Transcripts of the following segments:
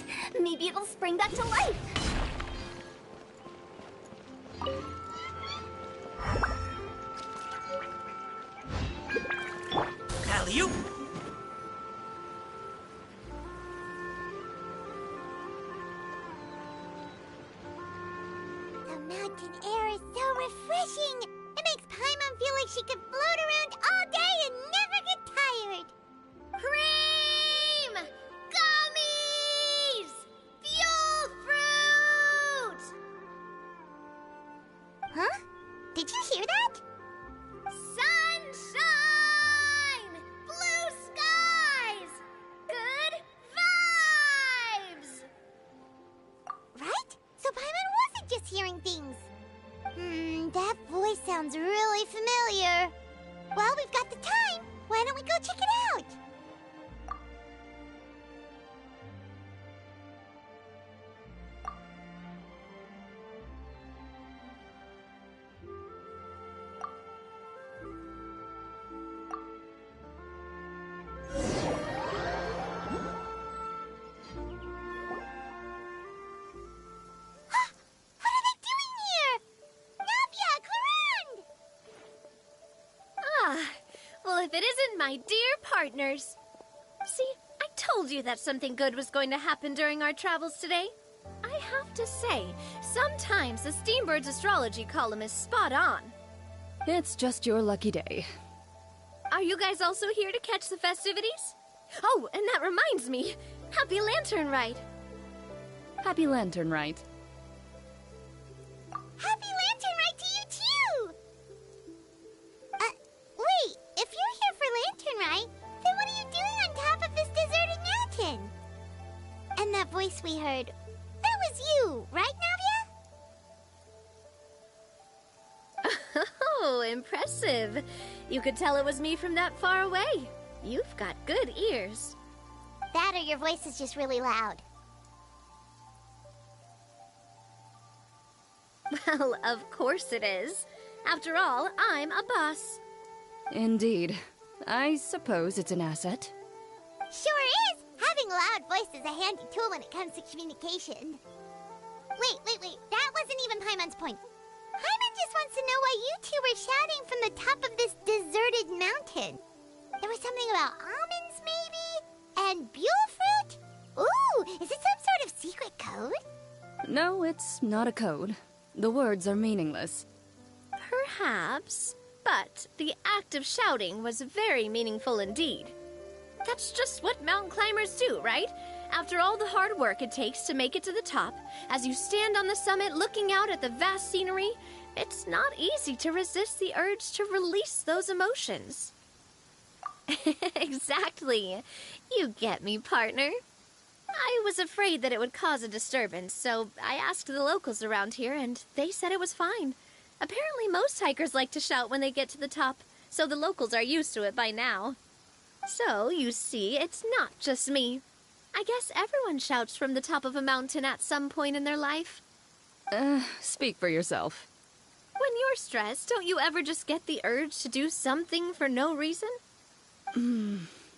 it! Maybe it'll spring back to life! Alley-oop! The mountain air is so refreshing! It makes Paimon feel like she could float around all day and never get tired! Cream! Gummies! Fuel fruit! Huh? Did you hear that? Sunshine! Blue skies! Good vibes! Right? So Paimon wasn't just hearing things. That voice sounds really familiar. Well, we've got the time. Why don't we go check it out? Well, if it isn't my dear partners. See, I told you that something good was going to happen during our travels today. I have to say, sometimes the Steambird's astrology column is spot on. It's just your lucky day. Are you guys also here to catch the festivities? Oh, and that reminds me. Happy Lantern Rite. Happy Lantern Rite. Happy Lantern Rite to you, too! Wait, if you're here for Lantern Rite, then what are you doing on top of this deserted mountain? And that voice we heard, that was you, right, Navia? Oh, impressive. You could tell it was me from that far away. You've got good ears. That or your voice is just really loud. Well, of course it is. After all, I'm a boss. Indeed. I suppose it's an asset. Sure is! Having a loud voice is a handy tool when it comes to communication. Wait. That wasn't even Paimon's point. Paimon just wants to know why you two were shouting from the top of this deserted mountain. There was something about almonds, maybe? And buell fruit? Ooh, is it some sort of secret code? No, it's not a code. The words are meaningless. Perhaps, but the act of shouting was very meaningful indeed. That's just what mountain climbers do, right? After all the hard work it takes to make it to the top, as you stand on the summit looking out at the vast scenery, it's not easy to resist the urge to release those emotions. Exactly. You get me, partner. I was afraid that it would cause a disturbance, so I asked the locals around here, and they said it was fine. Apparently most hikers like to shout when they get to the top, so the locals are used to it by now. So, you see, it's not just me. I guess everyone shouts from the top of a mountain at some point in their life. Speak for yourself. When you're stressed, don't you ever just get the urge to do something for no reason?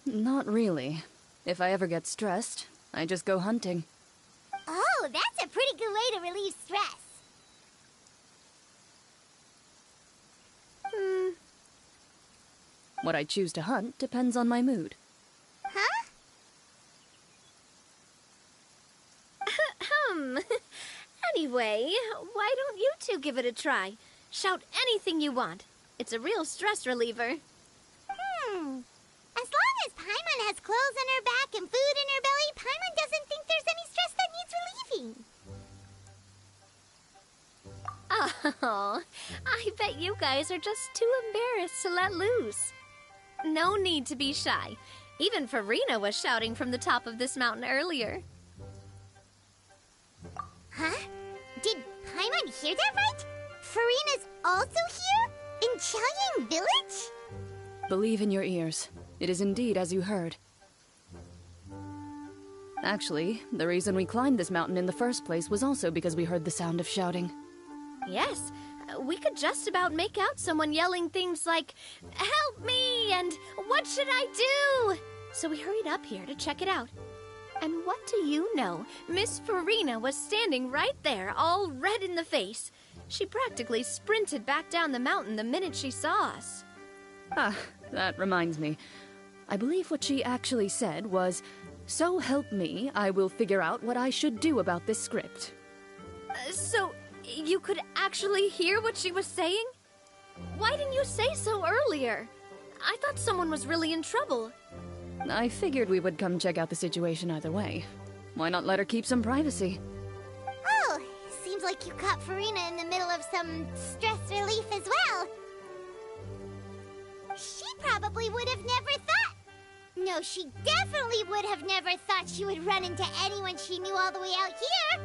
Not really. If I ever get stressed, I just go hunting. Oh, that's a pretty good way to relieve stress. What I choose to hunt depends on my mood. Huh? Anyway, why don't you two give it a try? Shout anything you want. It's a real stress reliever. As long as Paimon has clothes on her back and food in her belly, Paimon doesn't think there's any stress that needs relieving. Oh, I bet you guys are just too embarrassed to let loose. No need to be shy. Even Farina was shouting from the top of this mountain earlier. Huh? Did Paimon hear that right? Farina's also here? In Qiaoying Village? Believe in your ears. It is indeed as you heard. Actually, the reason we climbed this mountain in the first place was also because we heard the sound of shouting. Yes, we could just about make out someone yelling things like, "Help me!" and "What should I do?" So we hurried up here to check it out. And what do you know? Miss Farina was standing right there, all red in the face. She practically sprinted back down the mountain the minute she saw us. Ah, that reminds me. I believe what she actually said was, "So help me, I will figure out what I should do about this script." So, you could actually hear what she was saying? Why didn't you say so earlier? I thought someone was really in trouble. I figured we would come check out the situation either way. Why not let her keep some privacy? Oh, seems like you caught Farina in the middle of some stress relief as well. She probably would have never thought... No, she definitely would have never thought she would run into anyone she knew all the way out here.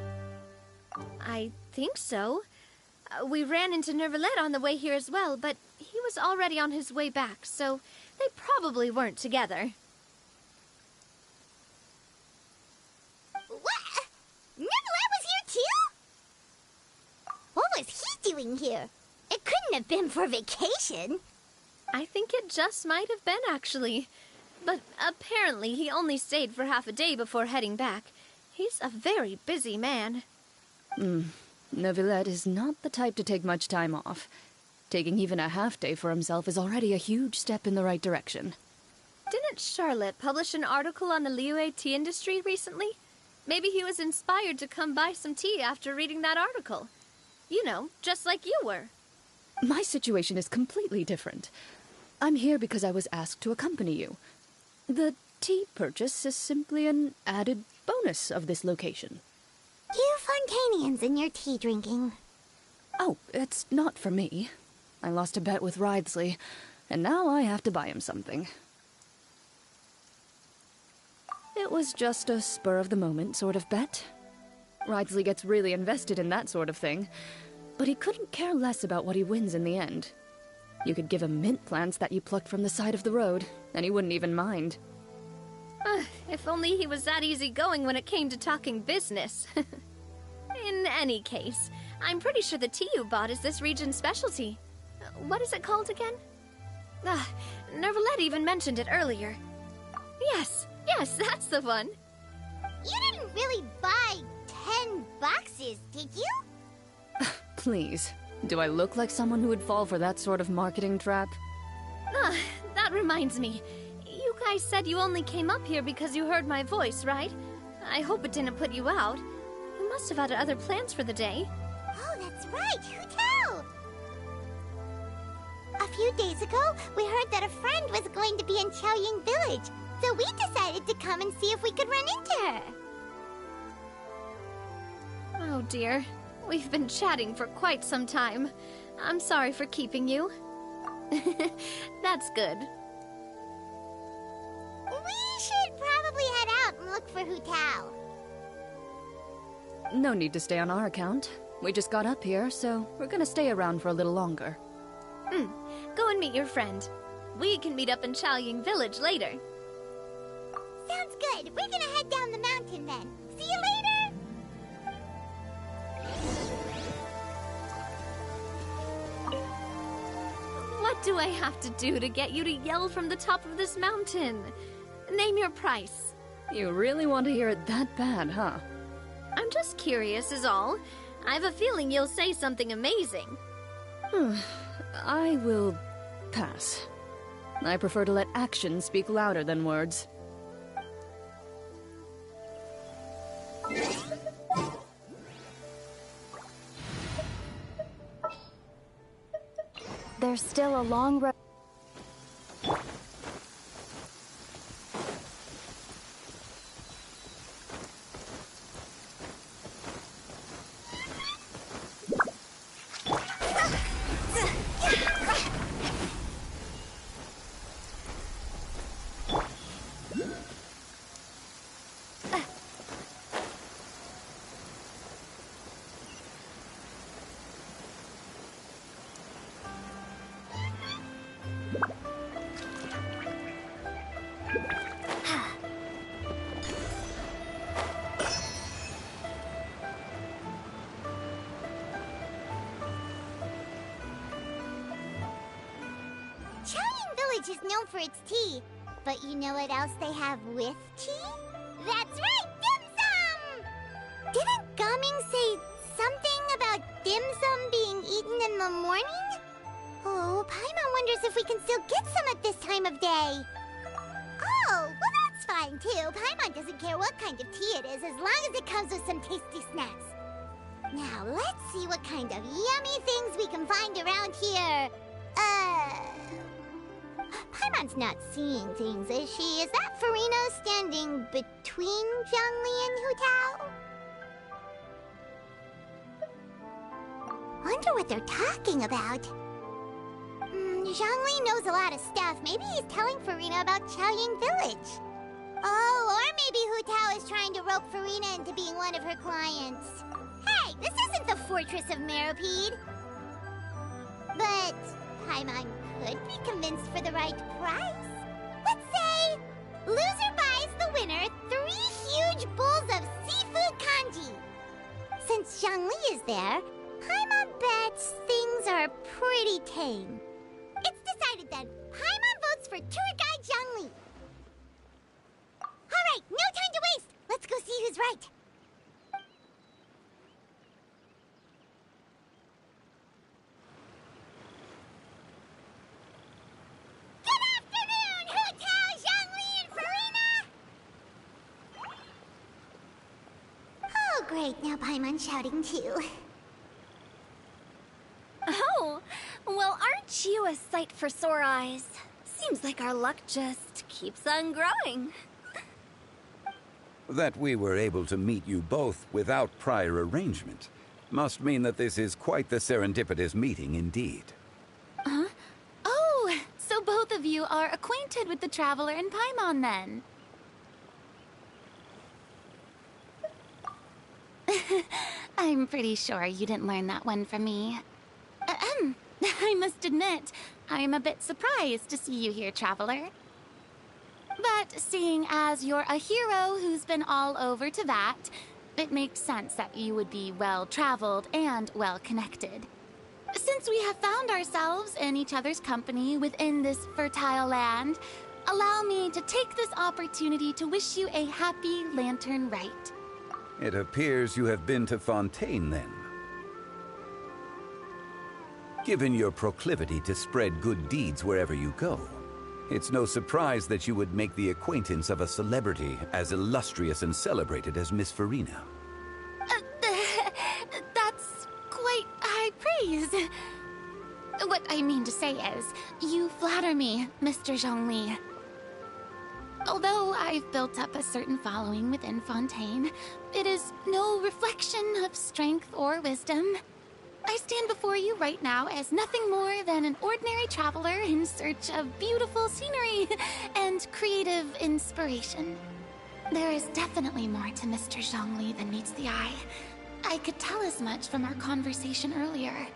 I think so. We ran into Nervalet on the way here as well, but he was already on his way back, so they probably weren't together. What? Nervalet was here too? What was he doing here? It couldn't have been for vacation. I think it just might have been, actually. But apparently he only stayed for half a day before heading back. He's a very busy man. Neuvillette is not the type to take much time off. Taking even a half day for himself is already a huge step in the right direction. Didn't Charlotte publish an article on the Liyue tea industry recently? Maybe he was inspired to come buy some tea after reading that article. You know, just like you were. My situation is completely different. I'm here because I was asked to accompany you. The tea purchase is simply an added bonus of this location. You Fontanians and your tea drinking. Oh, it's not for me. I lost a bet with Ridesley, and now I have to buy him something. It was just a spur-of-the-moment sort of bet. Ridesley gets really invested in that sort of thing, but he couldn't care less about what he wins in the end. You could give him mint plants that you plucked from the side of the road, and he wouldn't even mind. If only he was that easygoing when it came to talking business. In any case, I'm pretty sure the tea you bought is this region's specialty. What is it called again? Nervalet even mentioned it earlier. Yes, that's the one. You didn't really buy 10 boxes, did you? Please, do I look like someone who would fall for that sort of marketing trap? That reminds me. You guys said you only came up here because you heard my voice, right? I hope it didn't put you out. You must have had other plans for the day. Oh, that's right. Who tell? A few days ago, we heard that a friend was going to be in Chaoying Village, so we decided to come and see if we could run into her. Oh dear. We've been chatting for quite some time. I'm sorry for keeping you. That's good. We should probably head out and look for Hu Tao. No need to stay on our account. We just got up here, so we're gonna stay around for a little longer. Go and meet your friend. We can meet up in Chaoying Village later. Sounds good. We're gonna head down the mountain then. See you later! What do I have to do to get you to yell from the top of this mountain? Name your price. You really want to hear it that bad, huh? I'm just curious is all. I have a feeling you'll say something amazing. I will pass. I prefer to let actions speak louder than words. There's still a long road. Chaoying Village is known for its tea, but you know what else they have with tea? That's right, dim sum! Didn't Gaming say something about dim sum being eaten in the morning? Oh, Paimon wonders if we can still get some at this time of day. Oh, well that's fine too. Paimon doesn't care what kind of tea it is as long as it comes with some tasty snacks. Now, let's see what kind of yummy things we can find around here. Paimon's not seeing things, is she? Is that Farina standing between Zhongli and Hu Tao? Wonder what they're talking about. Zhongli knows a lot of stuff. Maybe he's telling Farina about Chaoying Village. Oh, or maybe Hu Tao is trying to rope Farina into being one of her clients. Hey, this isn't the Fortress of Meropide. But Paimon could be convinced for the right price. Let's say loser buys the winner 3 huge bowls of seafood kanji. Since Zhongli is there, Paimon bets things are pretty tame. It's decided then. Paimon votes for tour guide Zhongli. All right, no time to waste. Let's go see who's right. Good afternoon, Hu Tao, Zhongli, and Farina. Oh, great. Now Paimon's shouting too. Oh, well, aren't you a sight for sore eyes? Seems like our luck just keeps on growing. That we were able to meet you both without prior arrangement must mean that this is quite the serendipitous meeting indeed. Huh? Oh, so both of you are acquainted with the Traveler and Paimon then? I'm pretty sure you didn't learn that one from me. I must admit, I'm a bit surprised to see you here, Traveler. But seeing as you're a hero who's been all over Teyvat, it makes sense that you would be well-traveled and well-connected. Since we have found ourselves in each other's company within this fertile land, allow me to take this opportunity to wish you a happy Lantern Rite. It appears you have been to Fontaine, then. Given your proclivity to spread good deeds wherever you go, it's no surprise that you would make the acquaintance of a celebrity as illustrious and celebrated as Miss Farina. That's quite high praise. What I mean to say is, you flatter me, Mr. Zhongli. Although I've built up a certain following within Fontaine, it is no reflection of strength or wisdom. I stand before you right now as nothing more than an ordinary traveler in search of beautiful scenery and creative inspiration. There is definitely more to Mr. Zhongli than meets the eye. I could tell as much from our conversation earlier.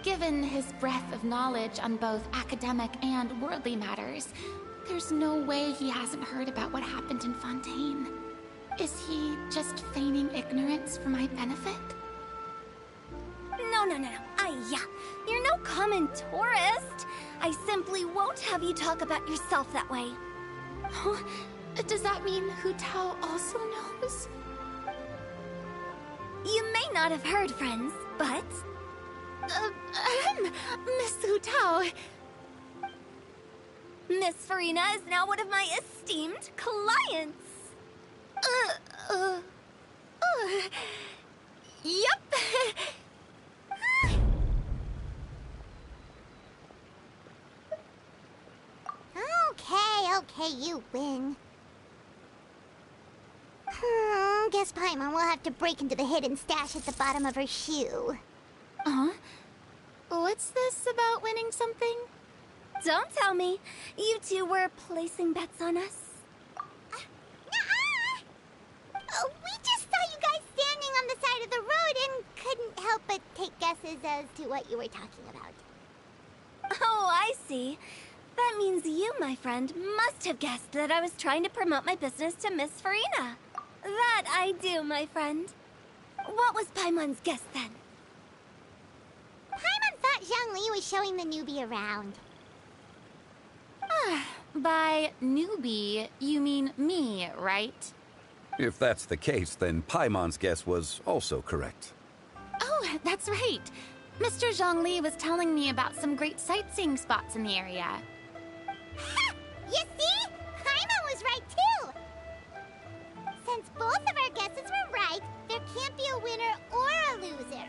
Given his breadth of knowledge on both academic and worldly matters, there's no way he hasn't heard about what happened in Fontaine. Is he just feigning ignorance for my benefit? No. You're no common tourist. I simply won't have you talk about yourself that way. Huh? Does that mean Hu Tao also knows? You may not have heard, friends, but... Miss Hu Tao... Miss Farina is now one of my esteemed clients. Yup. Okay, you win. Guess Paimon will have to break into the hidden stash at the bottom of her shoe. Huh? What's this about winning something? Don't tell me. You two were placing bets on us. Nuh-uh! We just saw you guys standing on the side of the road and couldn't help but take guesses as to what you were talking about. Oh, I see. That means you, my friend, must have guessed that I was trying to promote my business to Miss Farina. That I do, my friend. What was Paimon's guess then? Paimon thought Zhongli was showing the newbie around. By newbie, you mean me, right? If that's the case, then Paimon's guess was also correct. Oh, that's right. Mr. Zhongli was telling me about some great sightseeing spots in the area. Ha! You see? Paimon was right too! Since both of our guesses were right, there can't be a winner or a loser.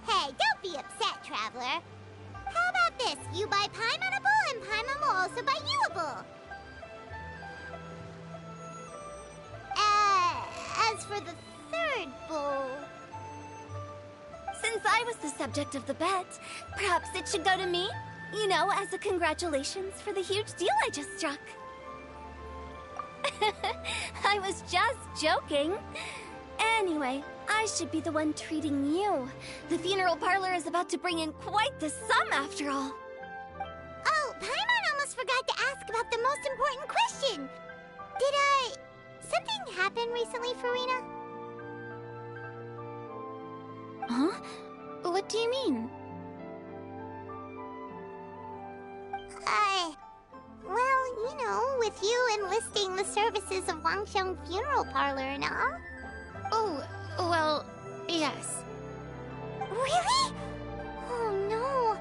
Hey, don't be upset, Traveler. How about this? You buy Paimonable and Paimon will also buy youable. As for the third bowl... Since I was the subject of the bet, perhaps it should go to me? You know, as a congratulations for the huge deal I just struck. I was just joking. Anyway, I should be the one treating you. The funeral parlor is about to bring in quite the sum after all. Oh, Paimon almost forgot to ask about the most important question. Something happen recently, Farina? Huh? What do you mean? Well, you know, with you enlisting the services of Wangsheng Funeral Parlor and all. Oh, well, yes. Really? Oh no.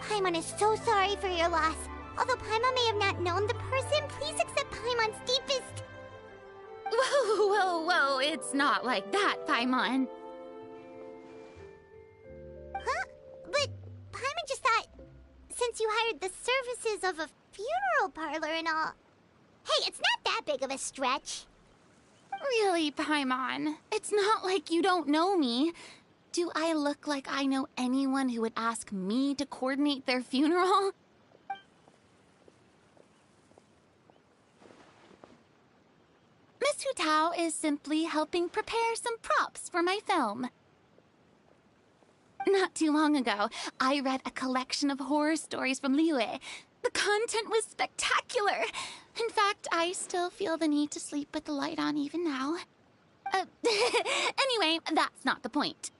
Paimon is so sorry for your loss. Although Paimon may have not known the person, please accept Paimon's deepest... Whoa, whoa, whoa, it's not like that, Paimon. Huh? But Paimon just thought, since you hired the services of a funeral parlor and all... Hey, it's not that big of a stretch. Really, Paimon? It's not like you don't know me. Do I look like I know anyone who would ask me to coordinate their funeral? Miss Hu Tao is simply helping prepare some props for my film. Not too long ago, I read a collection of horror stories from Liyue. The content was spectacular. In fact, I still feel the need to sleep with the light on even now. Anyway, that's not the point.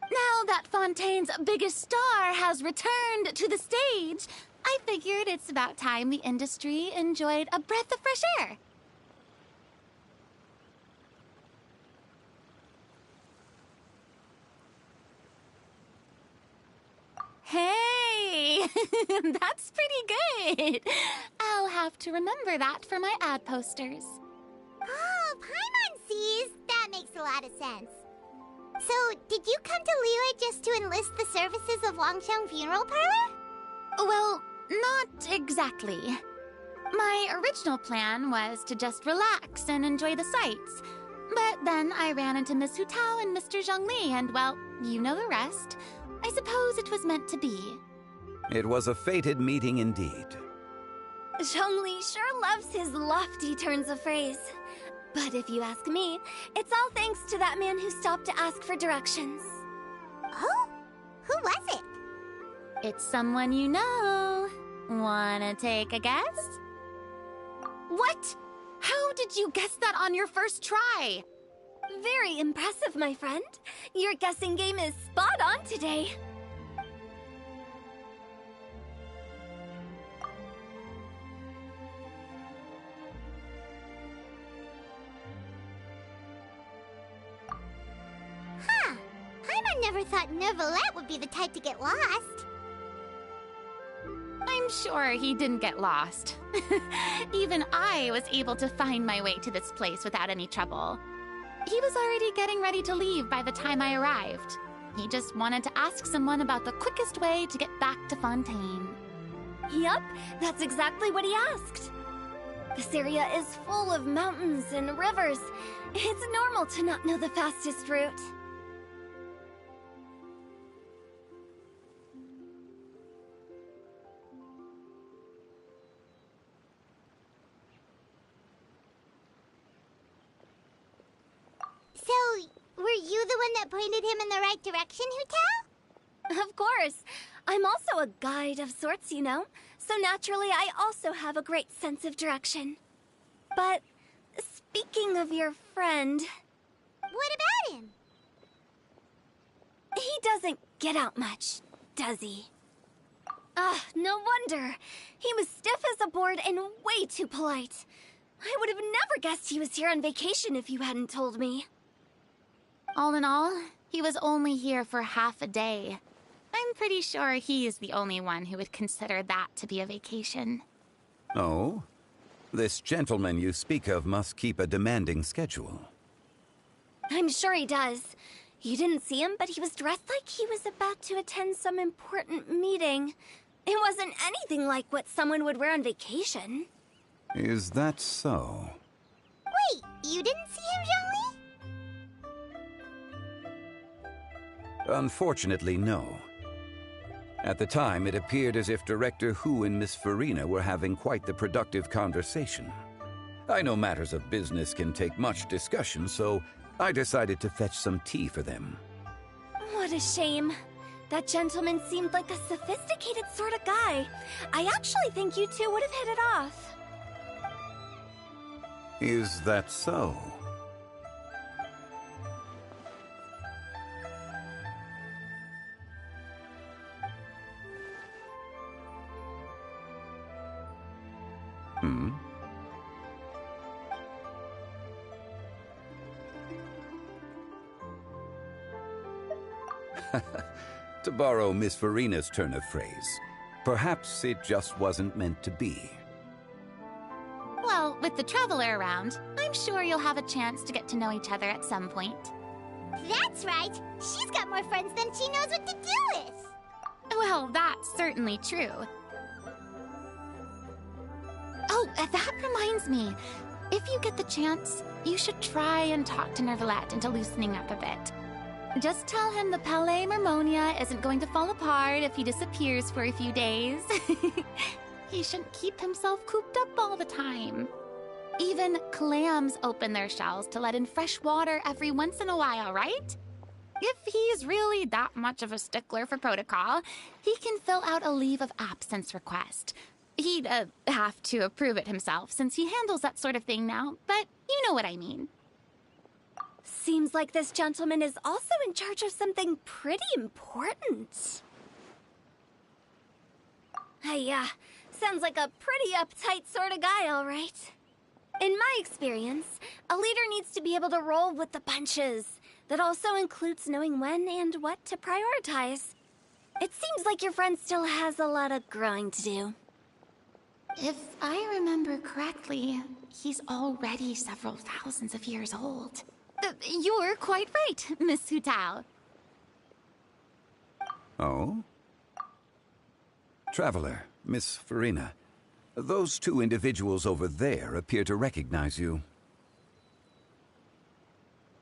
Now that Fontaine's biggest star has returned to the stage, I figured it's about time the industry enjoyed a breath of fresh air. Hey, that's pretty good. I'll have to remember that for my ad posters. Oh, Paimon sees. That makes a lot of sense. So, did you come to Liyue just to enlist the services of Wangsheng Funeral Parlor? Well, not exactly. My original plan was to just relax and enjoy the sights. But then I ran into Miss Hu Tao and Mr. Zhongli, and well, you know the rest. I suppose it was meant to be. It was a fated meeting indeed. Zhongli sure loves his lofty turns of phrase. But if you ask me, it's all thanks to that man who stopped to ask for directions. Oh? Who was it? It's someone you know. Wanna take a guess? What? How did you guess that on your first try? Very impressive, my friend. Your guessing game is spot on today. Huh. Paimon never thought Neuvillette would be the type to get lost. I'm sure he didn't get lost. Even I was able to find my way to this place without any trouble. He was already getting ready to leave by the time I arrived. He just wanted to ask someone about the quickest way to get back to Fontaine. Yup, that's exactly what he asked. This area is full of mountains and rivers. It's normal to not know the fastest route. So, were you the one that pointed him in the right direction, Hu Tao? Of course. I'm also a guide of sorts, you know. So naturally, I also have a great sense of direction. But speaking of your friend... What about him? He doesn't get out much, does he? Ah, no wonder. He was stiff as a board and way too polite. I would have never guessed he was here on vacation if you hadn't told me. All in all, he was only here for half a day. I'm pretty sure he's the only one who would consider that to be a vacation. Oh? This gentleman you speak of must keep a demanding schedule. I'm sure he does. You didn't see him, but he was dressed like he was about to attend some important meeting. It wasn't anything like what someone would wear on vacation. Is that so? Wait, you didn't see him, Zhongli? Unfortunately, no. At the time, it appeared as if Director Hu and Miss Farina were having quite the productive conversation. I know matters of business can take much discussion, so I decided to fetch some tea for them. What a shame. That gentleman seemed like a sophisticated sort of guy. I actually think you two would have hit it off. Is that so? Hmm? To borrow Miss Farina's turn of phrase, perhaps it just wasn't meant to be. Well, with the Traveler around, I'm sure you'll have a chance to get to know each other at some point. That's right. She's got more friends than she knows what to do with. Well, that's certainly true. Oh, that reminds me. If you get the chance, you should try and talk to Nervalette into loosening up a bit. Just tell him the Palais Mermonia isn't going to fall apart if he disappears for a few days. He shouldn't keep himself cooped up all the time. Even clams open their shells to let in fresh water every once in a while, right? If he's really that much of a stickler for protocol, he can fill out a leave of absence request. He'd have to approve it himself since he handles that sort of thing now, but you know what I mean. Seems like this gentleman is also in charge of something pretty important. Sounds like a pretty uptight sort of guy, all right. In my experience, a leader needs to be able to roll with the punches. That also includes knowing when and what to prioritize. It seems like your friend still has a lot of growing to do. If I remember correctly, he's already several thousands of years old. You're quite right, Miss Hu Tao. Oh? Traveler, Miss Farina, those two individuals over there appear to recognize you.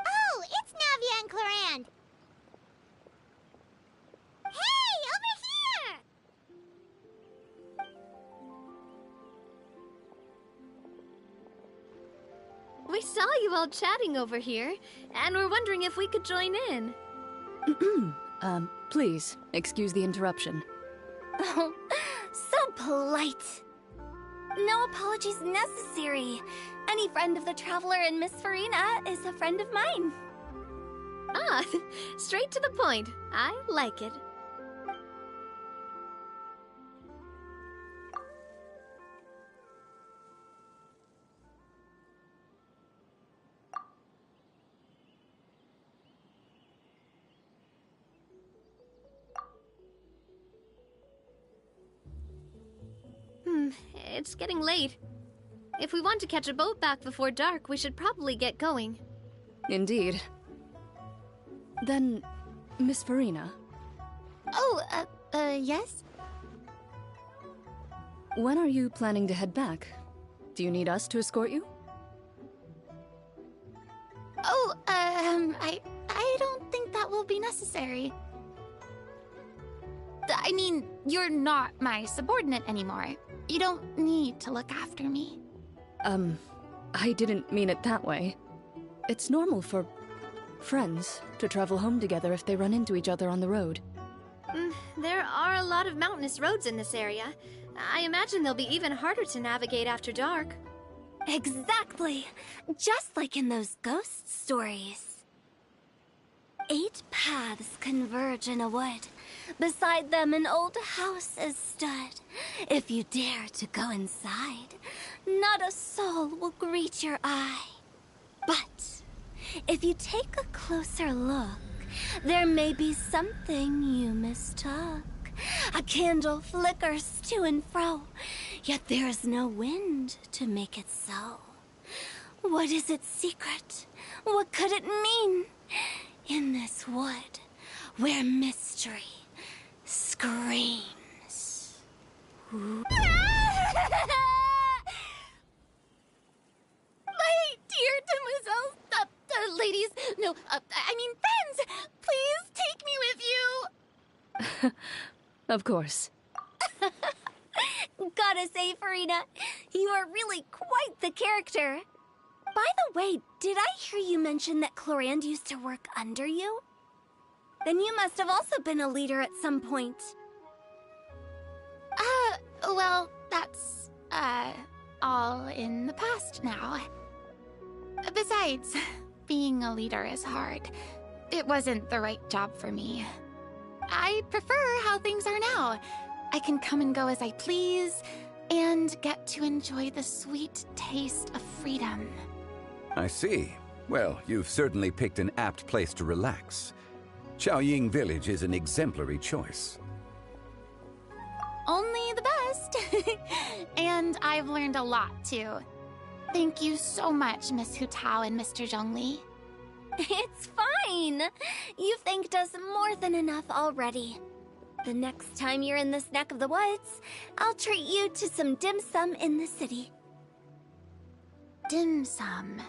Oh, it's Navia and Clarand. Hey, over here! We saw you all chatting over here, and we're wondering if we could join in. Please, excuse the interruption. Oh, so polite. No apologies necessary. Any friend of the Traveler and Miss Farina is a friend of mine. Ah, straight to the point. I like it. It's getting late. If we want to catch a boat back before dark, we should probably get going. Indeed. Then, Miss Farina, Oh, yes? when are you planning to head back? Do you need us to escort you? Oh, I don't think that will be necessary. I mean, you're not my subordinate anymore. You don't need to look after me. I didn't mean it that way. It's normal for friends to travel home together if they run into each other on the road. There are a lot of mountainous roads in this area. I imagine they'll be even harder to navigate after dark. Exactly. Just like in those ghost stories. 8 paths converge in a wood. Beside them an old house is stood. If you dare to go inside, not a soul will greet your eye. But if you take a closer look, there may be something you mistook. A candle flickers to and fro, yet there is no wind to make it so. What is its secret? What could it mean? In this wood, where mystery screams. My dear demoiselles, ladies, no, I mean friends, please take me with you. Of course. Gotta say, Farina, you are really quite the character. By the way, did I hear you mention that Clorand used to work under you? Then you must have also been a leader at some point. Well, that's, all in the past now. Besides, being a leader is hard. It wasn't the right job for me. I prefer how things are now. I can come and go as I please, and get to enjoy the sweet taste of freedom. I see. Well, you've certainly picked an apt place to relax. Qiaoying Village is an exemplary choice. Only the best. And I've learned a lot, too. Thank you so much, Miss Hu Tao and Mr. Zhongli. It's fine. You've thanked us more than enough already. The next time you're in this neck of the woods, I'll treat you to some dim sum in the city. Dim sum.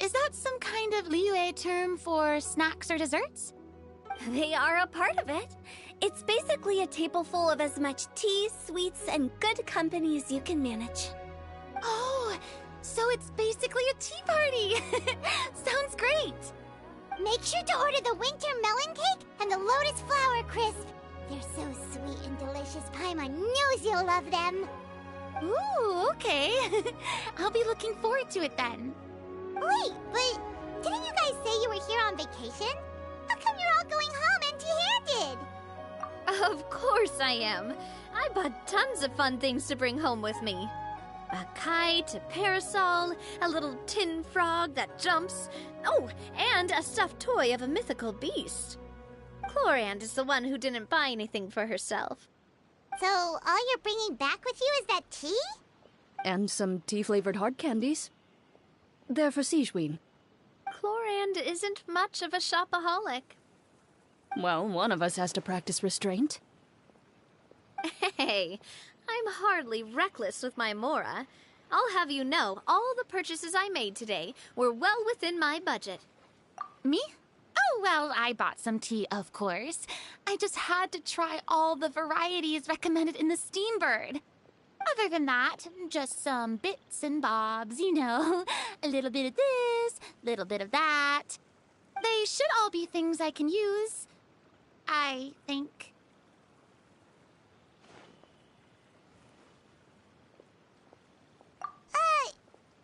Is that some kind of Liyue term for snacks or desserts? They are a part of it. It's basically a table full of as much tea, sweets, and good company as you can manage. Oh, so it's basically a tea party. Sounds great. Make sure to order the winter melon cake and the lotus flower crisp. They're so sweet and delicious. Paimon knows you'll love them. Ooh, okay. I'll be looking forward to it then. Wait, but didn't you guys say you were here on vacation? How come you're all going home empty-handed? Of course I am. I bought tons of fun things to bring home with me. A kite, a parasol, a little tin frog that jumps. Oh, and a stuffed toy of a mythical beast. Clorand is the one who didn't buy anything for herself. So all you're bringing back with you is that tea? And some tea-flavored hard candies. They're for Sigewin. Clorand isn't much of a shopaholic. Well, one of us has to practice restraint. Hey, I'm hardly reckless with my Mora. I'll have you know, all the purchases I made today were well within my budget. Me? Oh, well, I bought some tea, of course. I just had to try all the varieties recommended in the Steambird. Other than that, just some bits and bobs, you know. A little bit of this, little bit of that. They should all be things I can use, I think.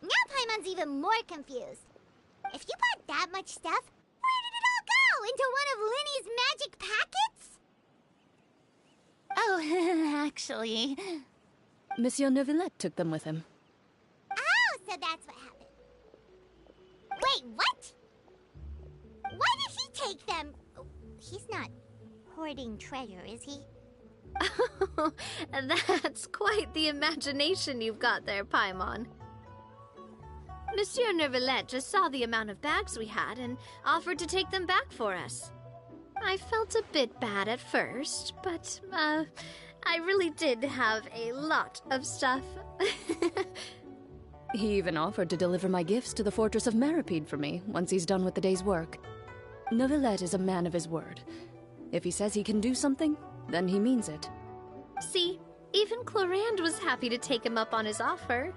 Now Paimon's even more confused. If you bought that much stuff, where did it all go? Into one of Linny's magic packets? Oh, actually... Monsieur Neuvillette took them with him. Oh, so that's what happened. Wait, what? Why did he take them? He's not hoarding treasure, is he? That's quite the imagination you've got there, Paimon. Monsieur Neuvillette just saw the amount of bags we had and offered to take them back for us. I felt a bit bad at first, but, I really did have a lot of stuff. He even offered to deliver my gifts to the Fortress of Meripede for me once he's done with the day's work. Neuvillette is a man of his word. If he says he can do something, then he means it. See, even Clorand was happy to take him up on his offer.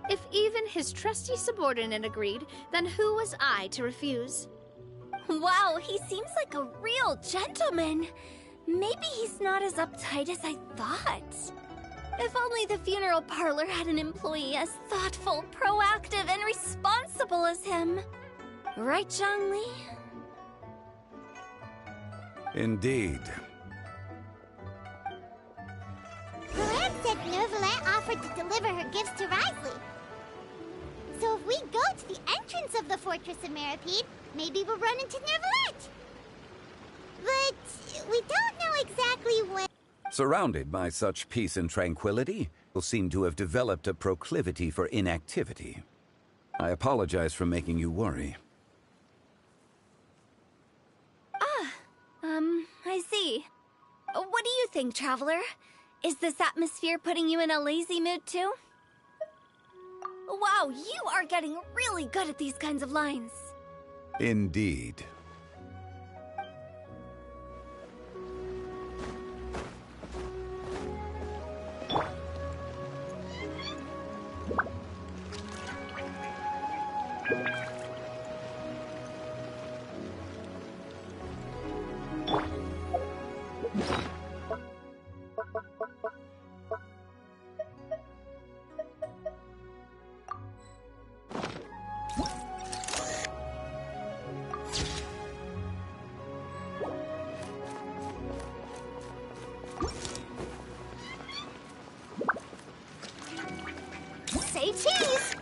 If even his trusty subordinate agreed, then who was I to refuse? Wow, he seems like a real gentleman. Maybe he's not as uptight as I thought. If only the funeral parlor had an employee as thoughtful, proactive, and responsible as him. Right, Zhongli? Indeed. Clorette said Nervalet offered to deliver her gifts to Risley. So if we go to the entrance of the Fortress of Meripede, maybe we'll run into Nervalet. But we don't know exactly when. Surrounded by such peace and tranquility, people seem to have developed a proclivity for inactivity. I apologize for making you worry. I see. What do you think, Traveler? Is this atmosphere putting you in a lazy mood too? Wow, you are getting really good at these kinds of lines. Indeed. Say cheese!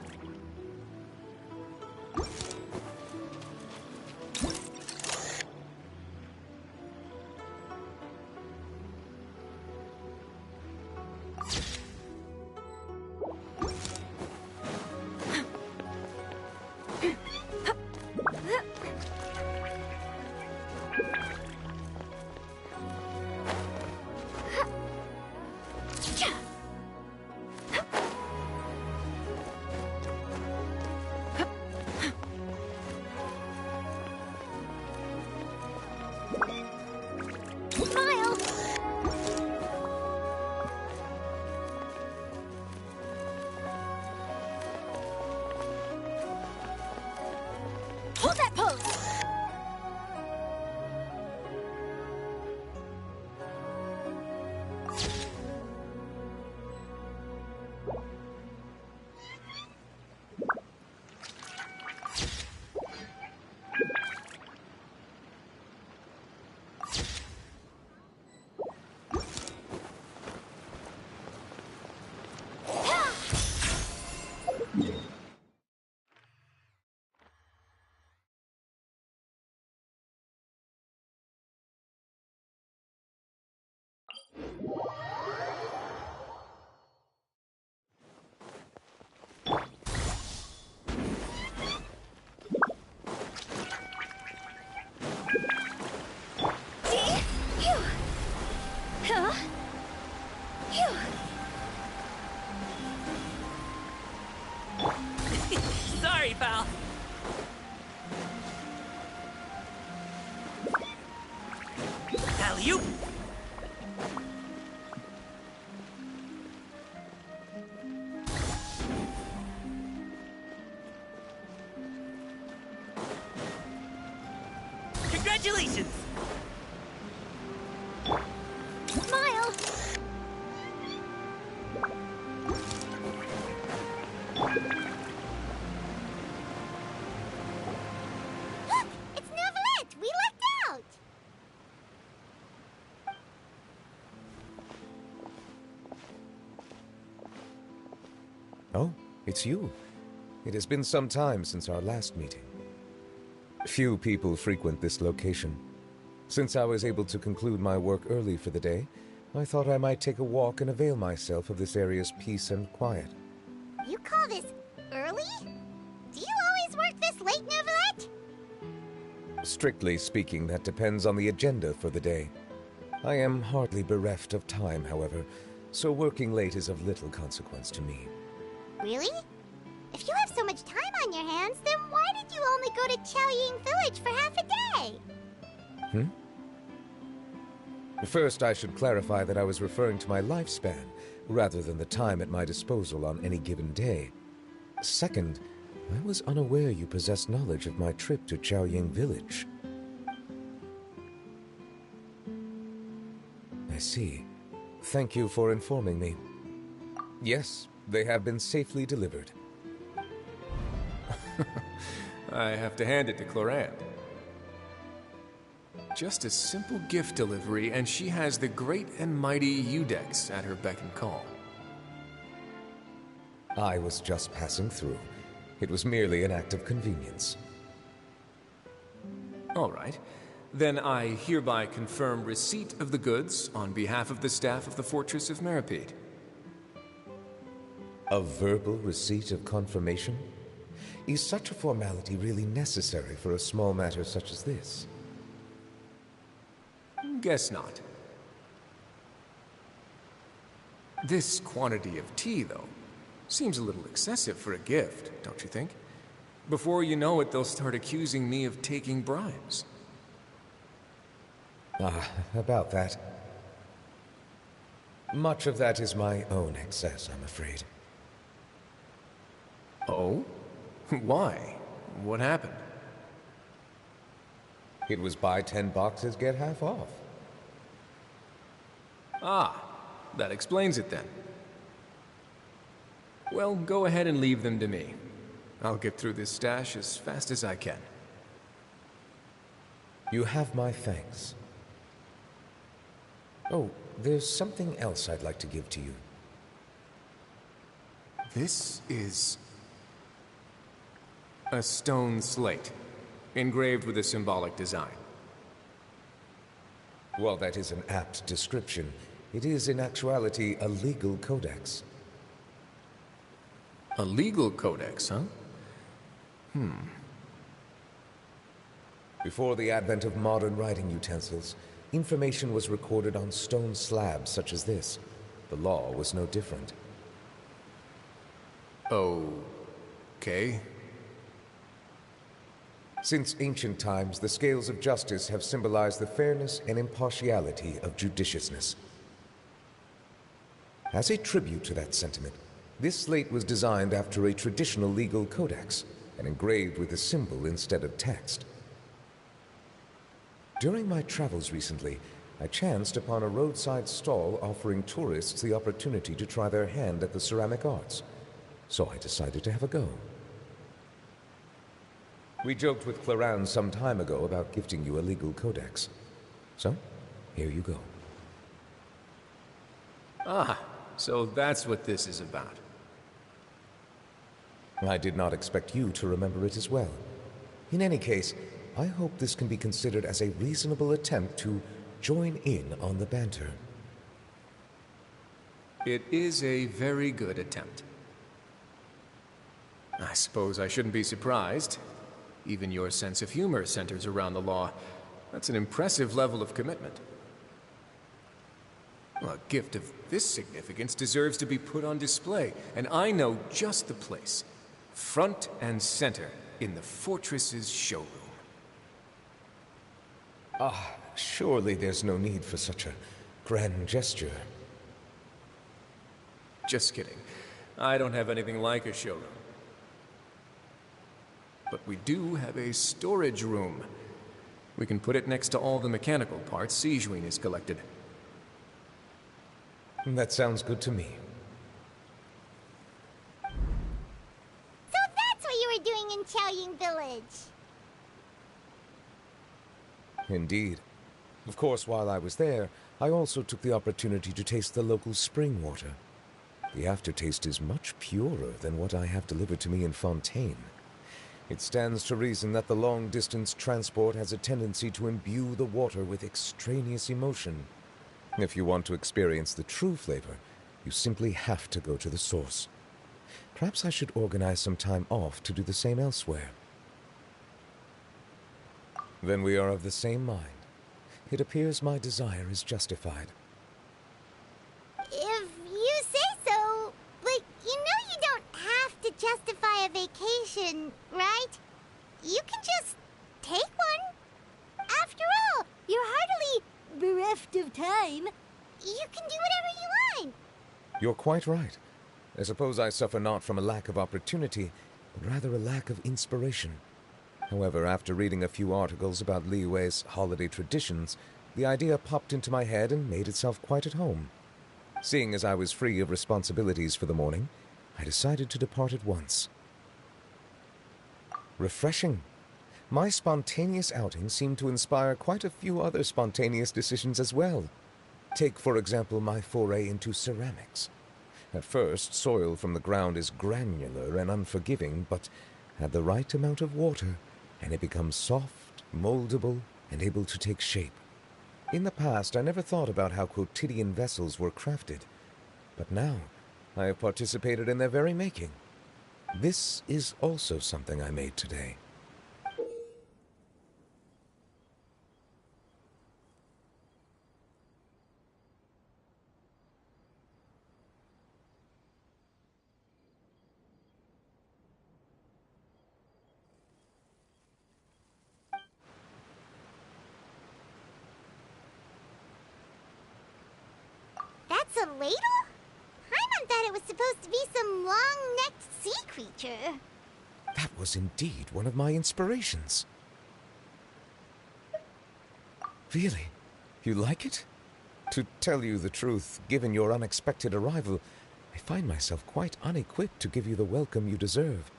Hold that pose! Sorry, pal. Alley-oop! Congratulations! Smile! Look! It's Nervalet! We lucked out! Oh, it's you. It has been some time since our last meeting. Few people frequent this location. Since I was able to conclude my work early for the day, I thought I might take a walk and avail myself of this area's peace and quiet. You call this early? Do you always work this late, Nervalet? Strictly speaking, that depends on the agenda for the day. I am hardly bereft of time, however, so working late is of little consequence to me. Really? If you have so much time on your hands, then why did you only go to Chaoying Village for half a day? First, I should clarify that I was referring to my lifespan, rather than the time at my disposal on any given day. Second, I was unaware you possessed knowledge of my trip to Chaoying Village. I see. Thank you for informing me. Yes, they have been safely delivered. I have to hand it to Clorette. Just a simple gift delivery, and she has the great and mighty Udex at her beck and call. I was just passing through. It was merely an act of convenience. All right. Then I hereby confirm receipt of the goods on behalf of the staff of the Fortress of Meripede. A verbal receipt of confirmation? Is such a formality really necessary for a small matter such as this? Guess not. This quantity of tea, though, seems a little excessive for a gift, don't you think? Before you know it, they'll start accusing me of taking bribes. About that. Much of that is my own excess, I'm afraid. Oh? Why? What happened? It was buy 10 boxes, get half off. Ah, that explains it then. Well, go ahead and leave them to me. I'll get through this stash as fast as I can. You have my thanks. Oh, there's something else I'd like to give to you. This is a stone slate, engraved with a symbolic design. While that is an apt description, it is in actuality a legal codex. A legal codex, huh? Before the advent of modern writing utensils, information was recorded on stone slabs such as this. The law was no different. Okay. Since ancient times, the scales of justice have symbolized the fairness and impartiality of judiciousness. As a tribute to that sentiment, this slate was designed after a traditional legal codex and engraved with a symbol instead of text. During my travels recently, I chanced upon a roadside stall offering tourists the opportunity to try their hand at the ceramic arts, so I decided to have a go. We joked with Claran some time ago about gifting you a legal codex. So, here you go. Ah, so that's what this is about. I did not expect you to remember it as well. In any case, I hope this can be considered as a reasonable attempt to join in on the banter. It is a very good attempt. I suppose I shouldn't be surprised. Even your sense of humor centers around the law. That's an impressive level of commitment. Well, a gift of this significance deserves to be put on display, and I know just the place. Front and center in the fortress's showroom. Surely there's no need for such a grand gesture. Just kidding. I don't have anything like a showroom. But we do have a storage room. We can put it next to all the mechanical parts Sijuin has collected. That sounds good to me. So that's what you were doing in Chaoying Village. Indeed. Of course, while I was there, I also took the opportunity to taste the local spring water. The aftertaste is much purer than what I have delivered to me in Fontaine. It stands to reason that the long-distance transport has a tendency to imbue the water with extraneous emotion. If you want to experience the true flavor, you simply have to go to the source. Perhaps I should organize some time off to do the same elsewhere. Then we are of the same mind. It appears my desire is justified. If you say so, but you know you don't have to justify a vacation, right? You can just take one. After all, you're hardly bereft of time. You can do whatever you want. You're quite right. I suppose I suffer not from a lack of opportunity, but rather a lack of inspiration. However, after reading a few articles about Liyue's holiday traditions, the idea popped into my head and made itself quite at home. Seeing as I was free of responsibilities for the morning, I decided to depart at once. Refreshing. My spontaneous outing seemed to inspire quite a few other spontaneous decisions as well. Take, for example, my foray into ceramics. At first, soil from the ground is granular and unforgiving, but add the right amount of water, and it becomes soft, moldable, and able to take shape. In the past, I never thought about how quotidian vessels were crafted, but now I have participated in their very making. This is also something I made today. That's a ladle? Paimon thought it was supposed to be some long-necked sea creature. That was indeed one of my inspirations. Really? You like it? To tell you the truth, given your unexpected arrival, I find myself quite unequipped to give you the welcome you deserve.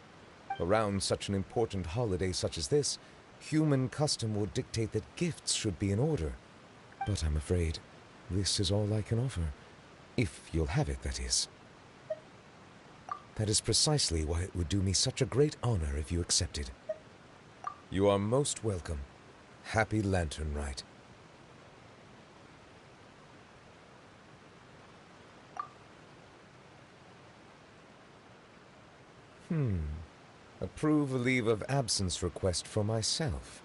Around such an important holiday such as this, human custom would dictate that gifts should be in order. But I'm afraid this is all I can offer. If you'll have it, that is. That is precisely why it would do me such a great honor if you accepted. You are most welcome. Happy Lantern Rite. Approve a leave of absence request for myself.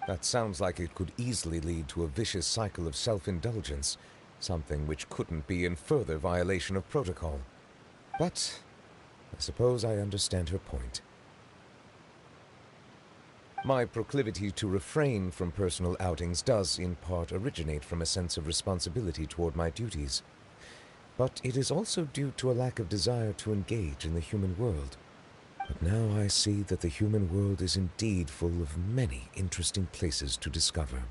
That sounds like it could easily lead to a vicious cycle of self-indulgence, something which couldn't be in further violation of protocol. But I suppose I understand her point. My proclivity to refrain from personal outings does, in part, originate from a sense of responsibility toward my duties. But it is also due to a lack of desire to engage in the human world. But now I see that the human world is indeed full of many interesting places to discover.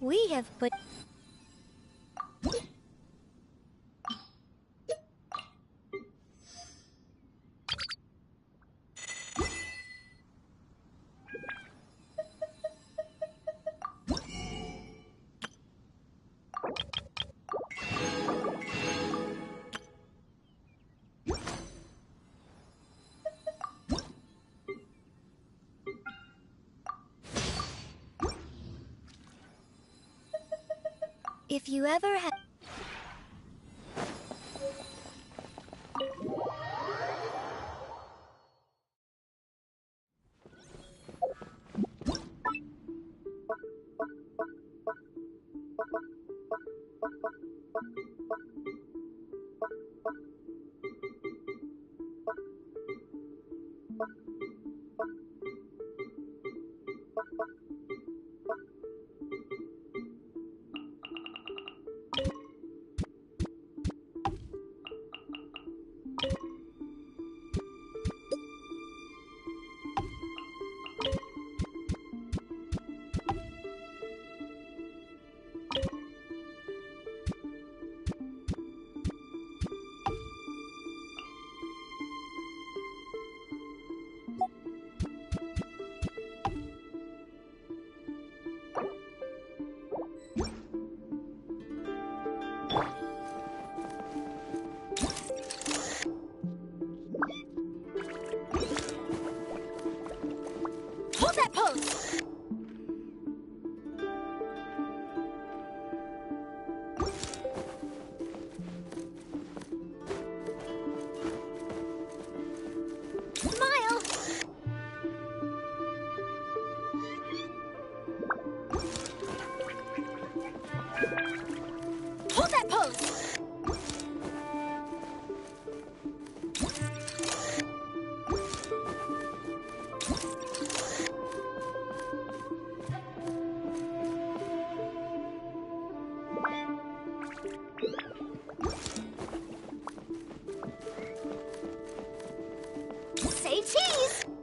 We have put... If you ever have... cheese!